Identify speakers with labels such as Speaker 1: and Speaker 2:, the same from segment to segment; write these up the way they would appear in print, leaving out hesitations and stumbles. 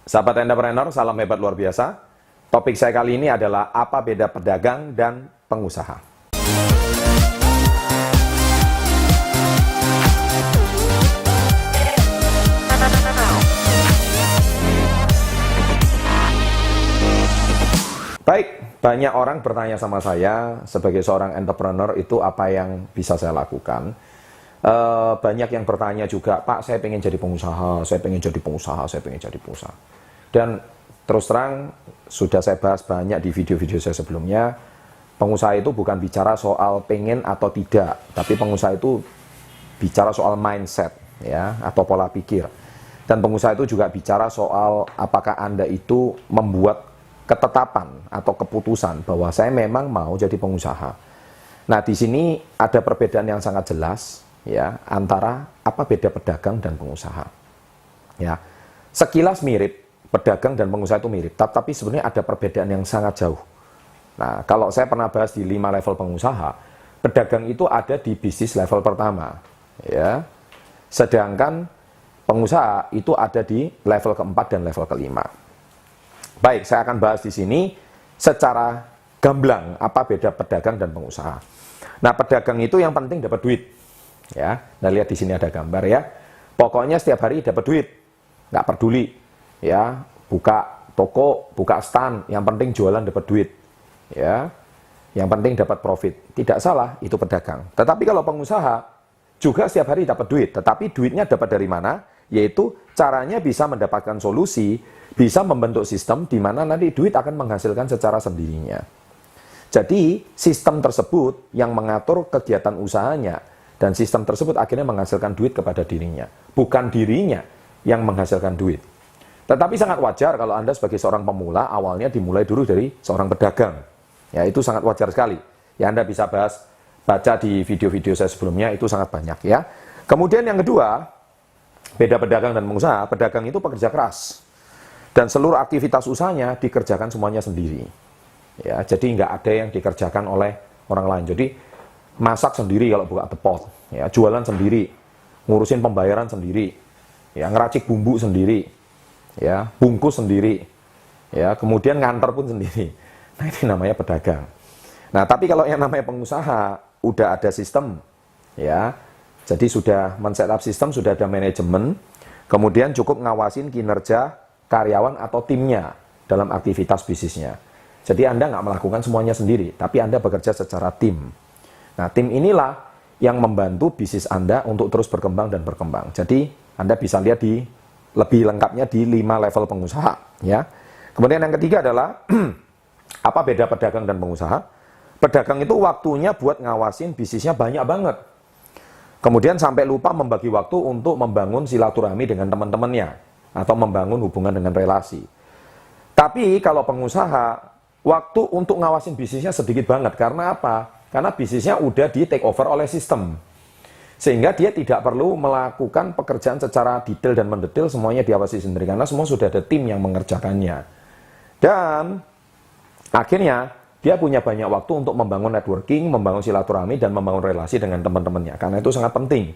Speaker 1: Sahabat entrepreneur, salam hebat luar biasa. Topik saya kali ini adalah apa beda pedagang dan pengusaha. Baik, banyak orang bertanya sama saya sebagai seorang entrepreneur itu apa yang bisa saya lakukan. Banyak yang bertanya juga, Pak, saya pengen jadi pengusaha, saya pengen jadi pengusaha, saya pengen jadi pengusaha. Dan terus terang, sudah saya bahas banyak di video-video saya sebelumnya, pengusaha itu bukan bicara soal pengen atau tidak, tapi pengusaha itu bicara soal mindset, ya, atau pola pikir. Dan pengusaha itu juga bicara soal apakah Anda itu membuat ketetapan atau keputusan bahwa saya memang mau jadi pengusaha. Nah, di sini ada perbedaan yang sangat jelas, ya, antara apa beda pedagang dan pengusaha. Ya, sekilas mirip, pedagang dan pengusaha itu mirip, tapi sebenarnya ada perbedaan yang sangat jauh. Nah, kalau saya pernah bahas di 5 level pengusaha, pedagang itu ada di bisnis level pertama, ya. Sedangkan pengusaha itu ada di level keempat dan level kelima. Baik, saya akan bahas di sini secara gamblang apa beda pedagang dan pengusaha. Nah, pedagang itu yang penting dapat duit. Ya, nah lihat di sini ada gambar ya. Pokoknya setiap hari dapat duit, nggak peduli. Ya, buka toko, buka stand, yang penting jualan dapat duit. Ya, yang penting dapat profit. Tidak salah, itu pedagang. Tetapi kalau pengusaha juga setiap hari dapat duit, tetapi duitnya dapat dari mana? Yaitu caranya bisa mendapatkan solusi, bisa membentuk sistem di mana nanti duit akan menghasilkan secara sendirinya. Jadi, sistem tersebut yang mengatur kegiatan usahanya, dan sistem tersebut akhirnya menghasilkan duit kepada dirinya. Bukan dirinya yang menghasilkan duit. Tetapi sangat wajar kalau Anda sebagai seorang pemula, awalnya dimulai dulu dari seorang pedagang. Ya, itu sangat wajar sekali. Ya, Anda bisa baca di video-video saya sebelumnya, itu sangat banyak ya. Kemudian yang kedua, beda pedagang dan pengusaha. Pedagang itu pekerja keras. Dan seluruh aktivitas usahanya dikerjakan semuanya sendiri. Ya, jadi nggak ada yang dikerjakan oleh orang lain. Jadi masak sendiri kalau buka depot, ya, jualan sendiri, ngurusin pembayaran sendiri, ya, ngeracik bumbu sendiri, ya, bungkus sendiri, ya, kemudian nganter pun sendiri. Nah, ini namanya pedagang. Nah, tapi kalau yang namanya pengusaha udah ada sistem, ya, jadi sudah men-setup sistem, sudah ada manajemen, kemudian cukup ngawasin kinerja karyawan atau timnya dalam aktivitas bisnisnya. Jadi Anda nggak melakukan semuanya sendiri, tapi Anda bekerja secara tim. Nah, tim inilah yang membantu bisnis Anda untuk terus berkembang dan berkembang. Jadi Anda bisa lihat di lebih lengkapnya di 5 level pengusaha. Ya. Kemudian yang ketiga adalah apa beda pedagang dan pengusaha? Pedagang itu waktunya buat ngawasin bisnisnya banyak banget. Kemudian sampai lupa membagi waktu untuk membangun silaturahmi dengan teman-temannya atau membangun hubungan dengan relasi. Tapi kalau pengusaha, waktu untuk ngawasin bisnisnya sedikit banget. Karena apa? Karena bisnisnya udah di take over oleh sistem. Sehingga dia tidak perlu melakukan pekerjaan secara detail dan mendetail, semuanya diawasi sendiri. Karena semua sudah ada tim yang mengerjakannya. Dan akhirnya dia punya banyak waktu untuk membangun networking, membangun silaturahmi, dan membangun relasi dengan teman-temannya. Karena itu sangat penting.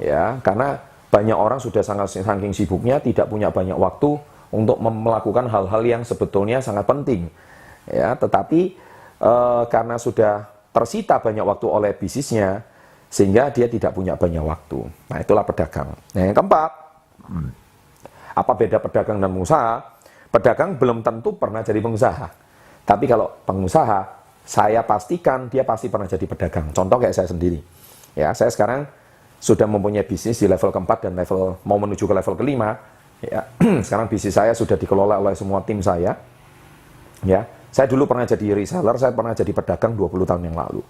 Speaker 1: Ya, karena banyak orang sudah saking sibuknya tidak punya banyak waktu untuk melakukan hal-hal yang sebetulnya sangat penting. Ya, tetapi karena sudah tersita banyak waktu oleh bisnisnya, sehingga dia tidak punya banyak waktu. Nah, itulah pedagang. Nah, yang keempat, apa beda pedagang dan pengusaha? Pedagang belum tentu pernah jadi pengusaha. Tapi kalau pengusaha, saya pastikan dia pasti pernah jadi pedagang. Contoh kayak saya sendiri. Ya, saya sekarang sudah mempunyai bisnis di level keempat dan mau menuju ke level kelima. Ya, sekarang bisnis saya sudah dikelola oleh semua tim saya. Ya, saya dulu pernah jadi reseller, saya pernah jadi pedagang 20 tahun yang lalu.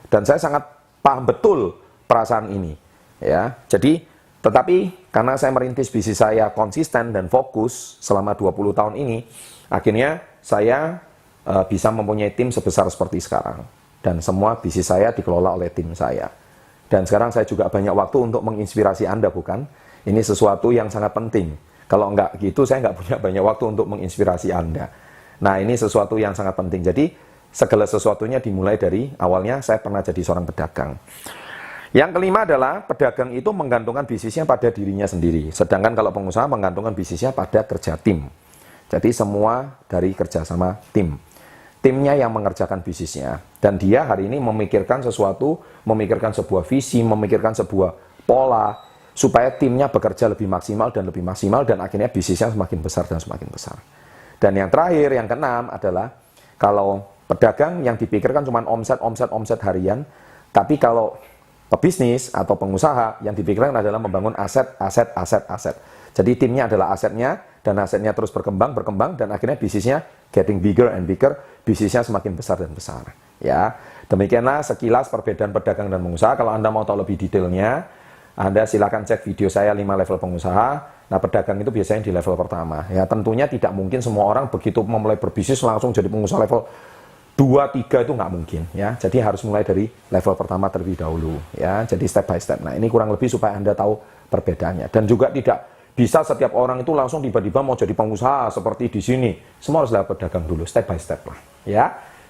Speaker 1: Dan saya sangat paham betul perasaan ini. Ya, jadi tetapi karena saya merintis bisnis saya konsisten dan fokus selama 20 tahun ini, akhirnya saya bisa mempunyai tim sebesar seperti sekarang. Dan semua bisnis saya dikelola oleh tim saya. Dan sekarang saya juga banyak waktu untuk menginspirasi Anda, bukan? Ini sesuatu yang sangat penting. Kalau enggak gitu, saya enggak punya banyak waktu untuk menginspirasi Anda. Nah, ini sesuatu yang sangat penting. Jadi, segala sesuatunya dimulai dari awalnya saya pernah jadi seorang pedagang. Yang kelima adalah pedagang itu menggantungkan bisnisnya pada dirinya sendiri. Sedangkan kalau pengusaha menggantungkan bisnisnya pada kerja tim. Jadi semua dari kerjasama tim. Timnya yang mengerjakan bisnisnya. Dan dia hari ini memikirkan sesuatu, memikirkan sebuah visi, memikirkan sebuah pola, supaya timnya bekerja lebih maksimal, dan akhirnya bisnisnya semakin besar dan semakin besar. Dan yang terakhir, yang keenam adalah, kalau pedagang yang dipikirkan cuma omset harian, tapi kalau pebisnis atau pengusaha yang dipikirkan adalah membangun aset. Jadi timnya adalah asetnya, dan asetnya terus berkembang, dan akhirnya bisnisnya getting bigger and bigger, bisnisnya semakin besar dan besar. Ya, demikianlah sekilas perbedaan pedagang dan pengusaha. Kalau Anda mau tahu lebih detailnya, Anda silakan cek video saya 5 level pengusaha. Nah, pedagang itu biasanya di level pertama. Ya, tentunya tidak mungkin semua orang begitu memulai berbisnis langsung jadi pengusaha level 2, 3 itu nggak mungkin, ya. Jadi harus mulai dari level pertama terlebih dahulu, ya. Jadi step by step. Nah, ini kurang lebih supaya Anda tahu perbedaannya. Dan juga tidak bisa setiap orang itu langsung tiba-tiba mau jadi pengusaha seperti di sini. Semua harus lewat pedagang dulu, step by step lah, ya.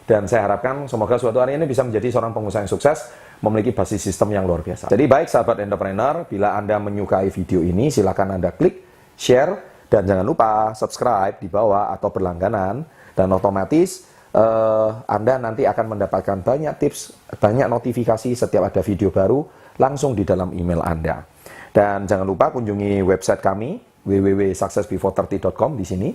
Speaker 1: Dan saya harapkan semoga suatu hari ini bisa menjadi seorang pengusaha yang sukses, memiliki basis sistem yang luar biasa. Jadi baik sahabat entrepreneur, bila Anda menyukai video ini, silakan Anda klik, share, dan jangan lupa subscribe di bawah atau berlangganan, dan otomatis Anda nanti akan mendapatkan banyak tips, banyak notifikasi setiap ada video baru langsung di dalam email Anda. Dan jangan lupa kunjungi website kami www.successbefore30.com di sini.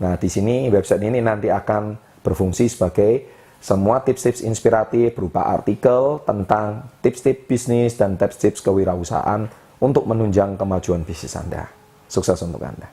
Speaker 1: Nah, di sini website ini nanti akan berfungsi sebagai semua tips-tips inspiratif berupa artikel tentang tips-tips bisnis dan tips-tips kewirausahaan untuk menunjang kemajuan bisnis Anda. Sukses untuk Anda.